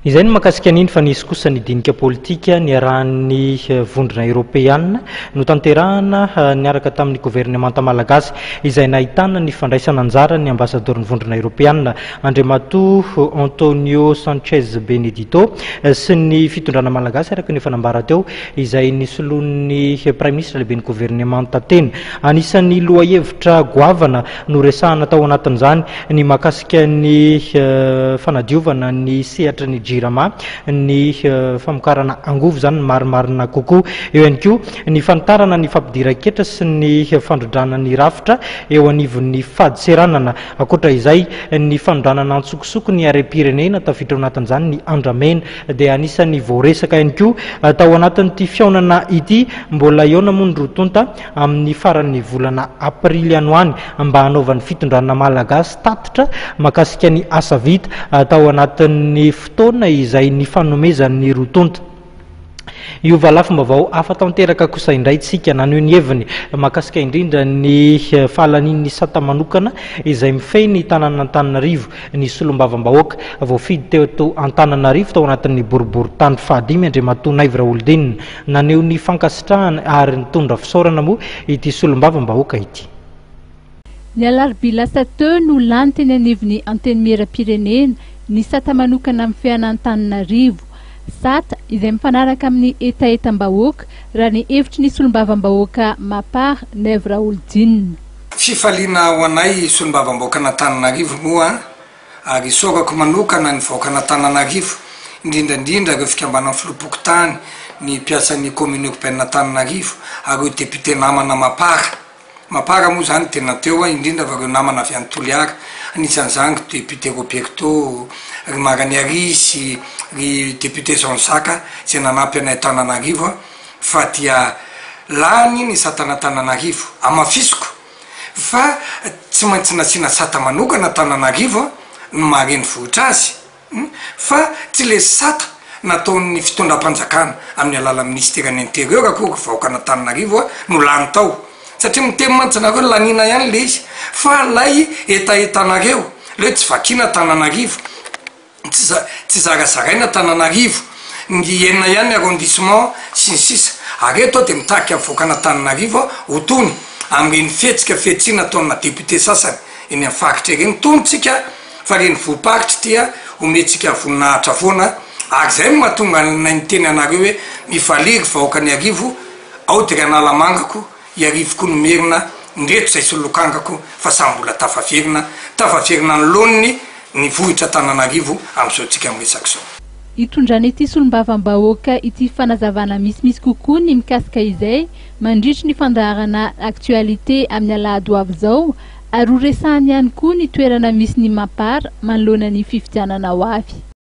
Izay makasika niny fa nisy kosa ny dinika politika ny arahan'ny vondrona Européenne no tanterahana niaraka tamin'ny gouvernemanta malagasy izay nahitana ny fandraisana anjara ny ambassadeur-ny vondrona Européenne Andriamatoa Antonio Sanchez Benedito sy ny fitondrana malagasy araka ny fanambara teo izay nisoloan'ny prime ministre lehibe ny gouvernemanta teny. Anisan'ny lohahevitra goavana no resahana tao anatin'izany ny makasika ny fanadiovana ny sehatra ny jirama ny famokarana angovo zany marimarina kokoa eo ihany koa ny fantarana ny fampidiran-ketra sy ny fandrodrana ny rafitra eo anivon'ny fadiseranana akoatra izay ny fandrodrana antsokosoko ny are-pirenena tafiditra ao anatin'izany ny andramena dia anisan'ny voaresaka ihany koa tao anatin'ity fiaonana ity mbola eona moa ny rotonta amin'ny faran'ny volana aprily ano any mba hanaovan'ny fitondrana malagasy tatitra makasika ny asa vita tao anatin'ny fotoana izay ny fanomezan'ny rotonta. Io valafim-baovao afa tanteraka kosa indray tsika nany ny heviny makasika indrindra ny fahalanin'ny sata manokana izay mifehy ny tanàn'Antananarivo ny solombavam-bahoaka voafidy teo Antananarivo tao anatin'ny boribory-tany fahadimy Andriamatoa Naivo Raholdinina naneo ny fankasitrahana ary nitondra fisaorana moa ity solombavam-bahoaka ity. Ny alarobia lasa teo no lany teny anivon'ny anteny miera-pirenena ny sata manokana amin'ny fianan-Antananarivo sata izay mifanaraka amin'ny etaetam-bahoaka raha ny hevitry ny solombavam-bahoaka Mapar Naivo Raholdinina. Fifaliana ho anay solombavam-bahoaka an'Antananarivo moa ary sokako manokana ny vahoaka an'Antananarivo indrindrandrindra ireo fikambanan'ny filopokon-tany ny mpiasan'ny commune européenne Antananarivo ary ireo député namana Mapara moa zany tena teo indrindra fa ireo namana avy any Toliara anisan'izany député Roberto ry Marany Arisy ry député Jean Saka zay nanampy anay Antananarivo fa dia lany ny satan'Antananarivo amafisiko fa tsy maintsy nasiana sata manokana Antananarivo no mareny vohitra azy fa tsy le sata nataon'ny fitondram-panjakana amin'ny alala ministère-ny intérieur akory vahoaka an'Antananarivo no lany tao satria mitemy mantsy nareo lanina ihany le izy fa lay etaetanareo le tsy vakina Antananarivo tsy zarazaraina Antananarivo ny enina ihany arrondissement sy ny sisa ary eto dia mitariky amin'ny vohoaka an'Antananarivo ho tony amin'ireny fihetsika fihetsina ataona député sasany eny amin'ny faritra ireny tonitsika fa reny voaparitra tia ometsika voninahitra foana ary zay no mahatonga nay nyteny anareo hoe mivaliry vahoaka ny arivo ao dia analamangako iarivo koa nomerina ndreto zay solokangako fa sambola tafaverina ny loniny ny vohitra Antananarivo amin'izao tsika miresaka zao. Itondrana ity solombavam-bahoaka ity fanazavana misimisy kokoa ny mikasika izay mandritry ny fandaharana aktualité amin'ny alahady avy zao ary ho resahany ihany koa ny toerana misy ny Mapara manoloana ny fifidianana ho avy.